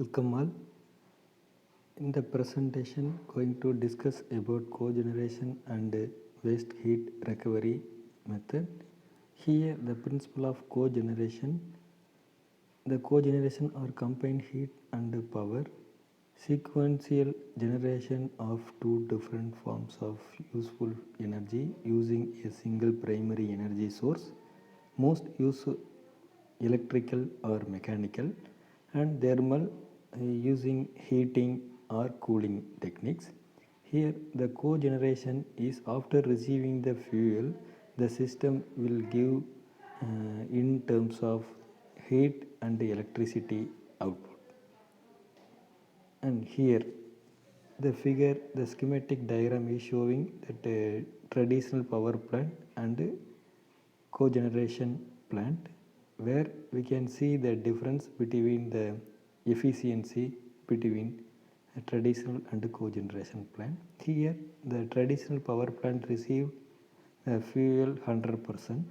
Welcome all. In the presentation, going to discuss about cogeneration and waste heat recovery method. Here, the principle of cogeneration. The cogeneration or combined heat and power, sequential generation of two different forms of useful energy using a single primary energy source. Most use electrical or mechanical, and thermal using heating or cooling techniques. Here the cogeneration is after receiving the fuel, the system will give in terms of heat and electricity output. And here the figure, the schematic diagram is showing that a traditional power plant and cogeneration plant, where we can see the difference between the efficiency between a traditional and a cogeneration plant. Here the traditional power plant receive fuel 100%,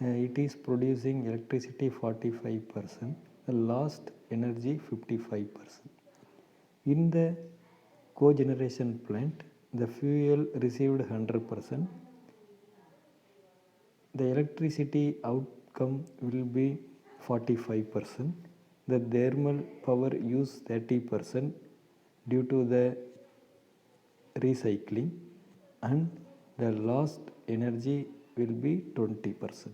it is producing electricity 45%, the lost energy 55%. In the cogeneration plant, the fuel received 100%, the electricity outcome will be 45%, the thermal power use 30% due to the recycling, and the lost energy will be 20%.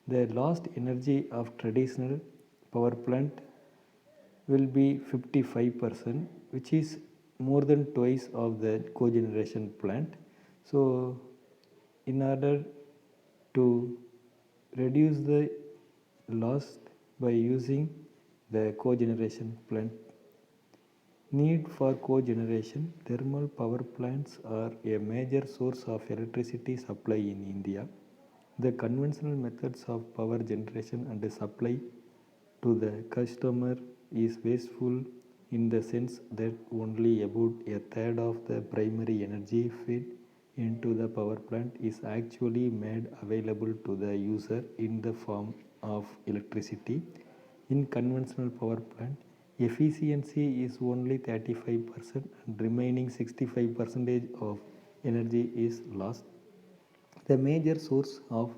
The lost energy of traditional power plant will be 55%, which is more than twice of the cogeneration plant. So in order to reduce the loss by using the cogeneration plant, need for cogeneration, thermal power plants are a major source of electricity supply in India. The conventional methods of power generation and supply to the customer is wasteful in the sense that only about a third of the primary energy fed into the power plant is actually made available to the user in the form of electricity. In conventional power plant, efficiency is only 35% and remaining 65% of energy is lost. The major source of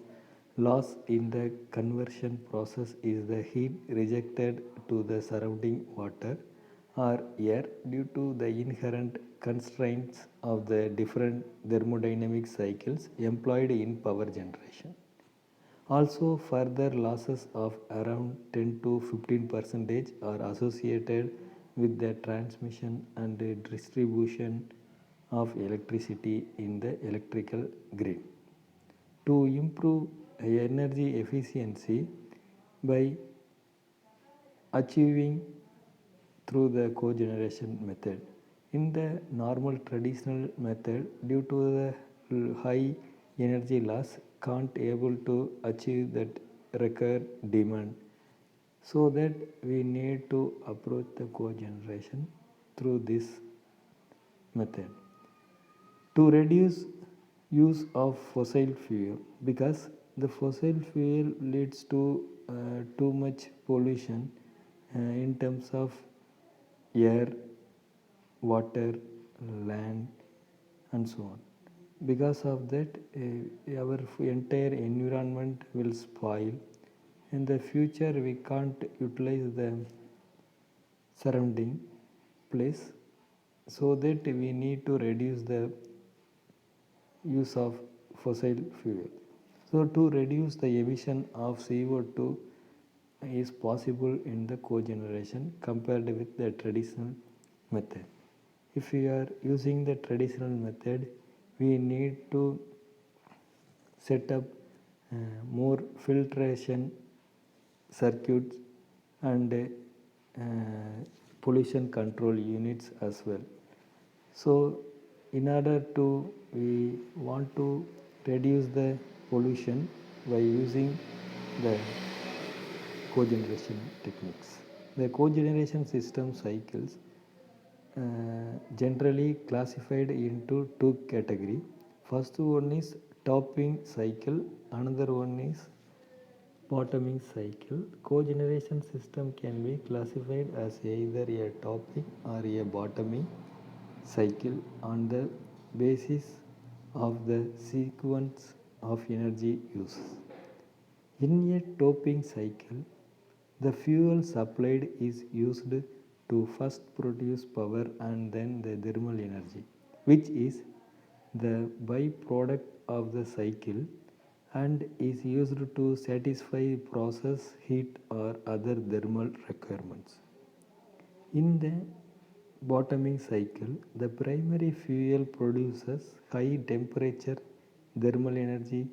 loss in the conversion process is the heat rejected to the surrounding water or air due to the inherent constraints of the different thermodynamic cycles employed in power generation. Also, further losses of around 10 to 15% are associated with the transmission and distribution of electricity in the electrical grid. To improve energy efficiency by achieving through the cogeneration method. In the normal traditional method, due to the high energy loss, can't able to achieve that required demand. So that we need to approach the cogeneration through this method. To reduce use of fossil fuel, because the fossil fuel leads to too much pollution in terms of air, water, land, and so on. Because of that, our entire environment will spoil. In the future, we can't utilize the surrounding place, so that we need to reduce the use of fossil fuel. So to reduce the emission of CO2 is possible in the cogeneration compared with the traditional method. If we are using the traditional method, we need to set up more filtration circuits and pollution control units as well. So in order to, we want to reduce the pollution by using the cogeneration techniques. The cogeneration system cycles generally classified into two categories. First one is topping cycle, another one is Bottoming cycle. Cogeneration system can be classified as either a topping or a bottoming cycle on the basis of the sequence of energy uses. In a topping cycle, the fuel supplied is used to first produce power and then the thermal energy, which is the byproduct of the cycle and is used to satisfy process heat or other thermal requirements. In the bottoming cycle, the primary fuel produces high temperature thermal energy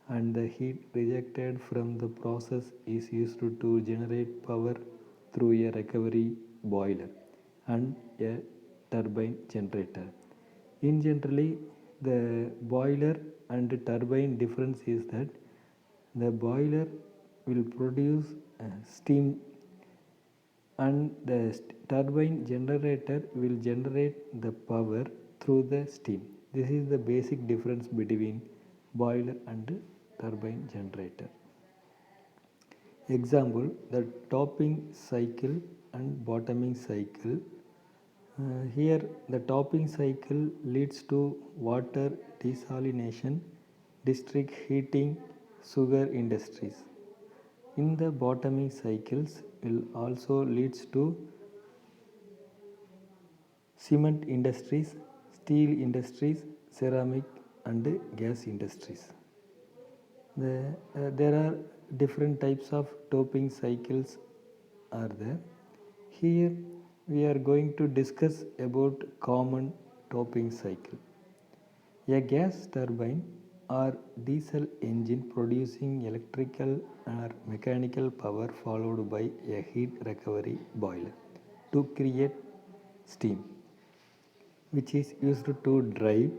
and the heat rejected from the process is used to generate power through a recovery boiler and a turbine generator. In generally, the boiler and turbine difference is that the boiler will produce steam and the turbine generator will generate the power through the steam. This is the basic difference between boiler and turbine generator. Example, the topping cycle and bottoming cycle. Here the topping cycle leads to water desalination, district heating, sugar industries. In the bottoming cycles will also leads to cement industries, steel industries, ceramic and gas industries. There are different types of topping cycles are there. Here we are going to discuss about common topping cycle. A gas turbine or diesel engine producing electrical or mechanical power followed by a heat recovery boiler to create steam, which is used to drive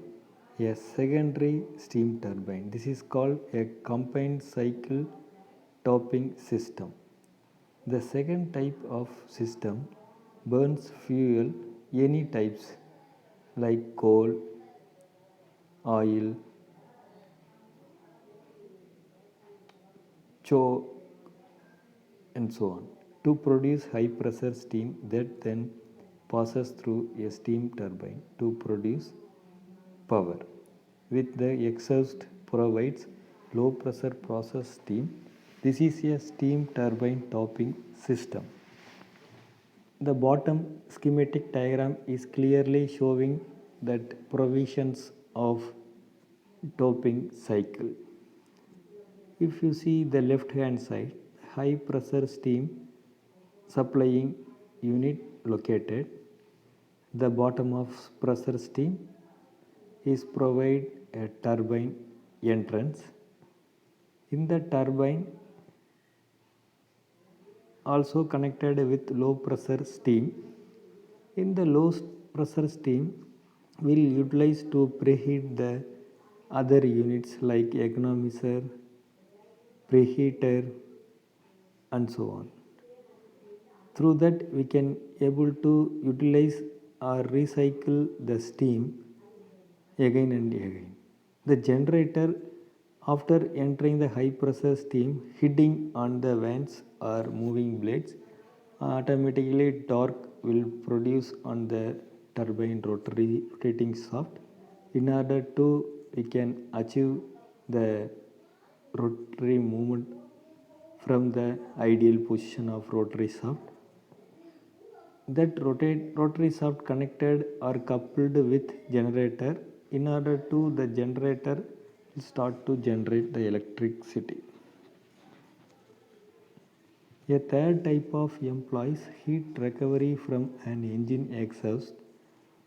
a secondary steam turbine. This is called a combined cycle topping system. The second type of system burns fuel any types like coal, oil, coke and so on to produce high pressure steam that then passes through a steam turbine to produce power. With the exhaust provides low pressure process steam. This is a steam turbine topping system. The bottom schematic diagram is clearly showing that provisions of topping cycle. If you see the left hand side, high pressure steam supplying unit located, the bottom of pressure steam is provide a turbine entrance. In the turbine also connected with low pressure steam. In the low pressure steam will utilize to preheat the other units like economizer, preheater and so on. Through that we can able to utilize or recycle the steam again and again. The generator after entering the high pressure steam hitting on the vents or moving blades automatically torque will produce on the turbine rotating shaft. In order to we can achieve the rotary movement from the ideal position of rotary shaft. That rotary shaft connected or coupled with generator. In order to the generator will start to generate the electricity. A third type of employs heat recovery from an engine exhaust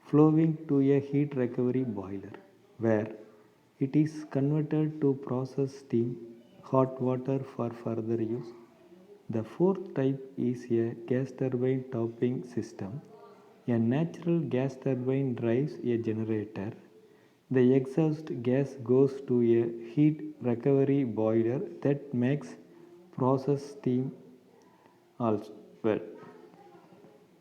flowing to a heat recovery boiler where it is converted to process steam, hot water for further use. The fourth type is a gas turbine topping system. A natural gas turbine drives a generator. The exhaust gas goes to a heat recovery boiler that makes process steam also. Well,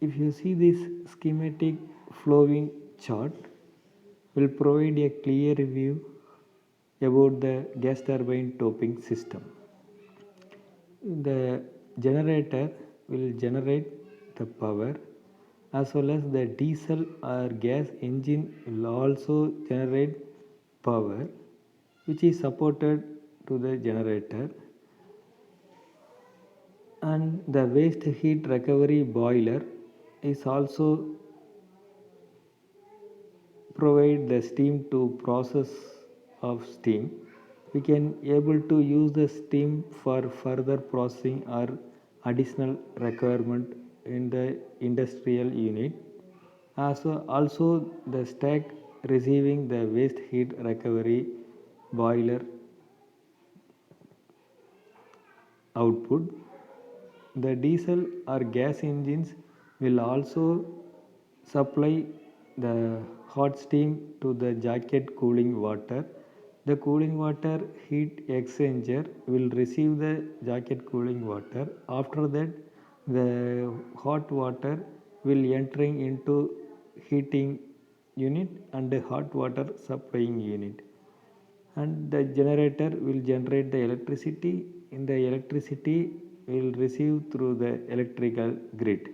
if you see this schematic flowing chart will provide a clear view about the gas turbine topping system. The generator will generate the power, as well as the diesel or gas engine will also generate power, which is supported to the generator. And the waste heat recovery boiler is also provide the steam to process of steam. We can able to use the steam for further processing or additional requirement in the industrial unit. Also the stack receiving the waste heat recovery boiler output. The diesel or gas engines will also supply the hot steam to the jacket cooling water. The cooling water heat exchanger will receive the jacket cooling water. After that, the hot water will entering into heating unit and the hot water supplying unit, and the generator will generate the electricity. In the electricity will receive through the electrical grid.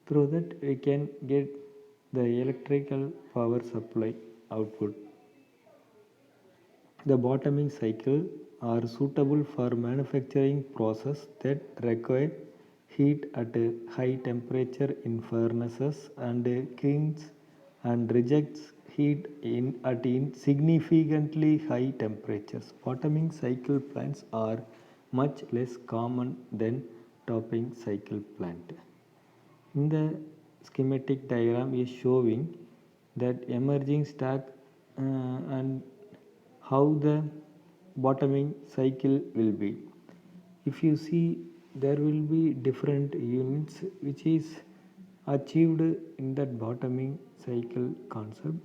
Through that we can get the electrical power supply output. The bottoming cycle are suitable for manufacturing process that require heat at a high temperature in furnaces and kilns, and rejects heat at significantly high temperatures. Bottoming cycle plants are much less common than topping cycle plant. In the schematic diagram is showing that emerging stack and how the bottoming cycle will be. If you see, there will be different units which is achieved in that bottoming cycle concept.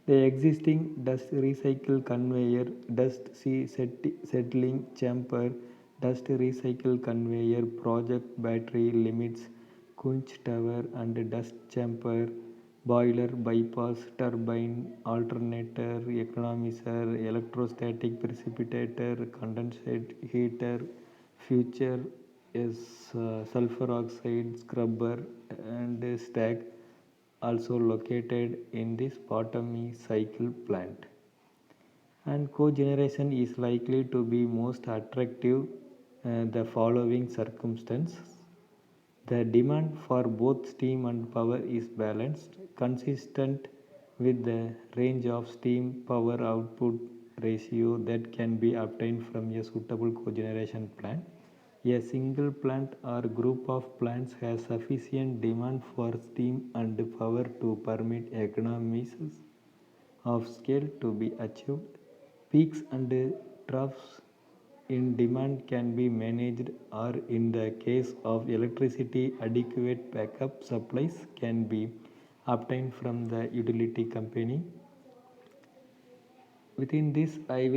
The existing dust recycle conveyor, dust settling chamber, dust recycle conveyor, project battery limits, quench tower and dust chamber, boiler, bypass, turbine, alternator, economizer, electrostatic precipitator, condensate heater, future is sulfur oxide scrubber and stack, also located in this bottoming cycle plant. And cogeneration is likely to be most attractive the following circumstances. The demand for both steam and power is balanced, consistent with the range of steam power output ratio that can be obtained from a suitable cogeneration plant. A single plant or group of plants has sufficient demand for steam and power to permit economies of scale to be achieved. Peaks and troughs in demand can be managed, or in the case of electricity, adequate backup supplies can be obtained from the utility company. Within this, I will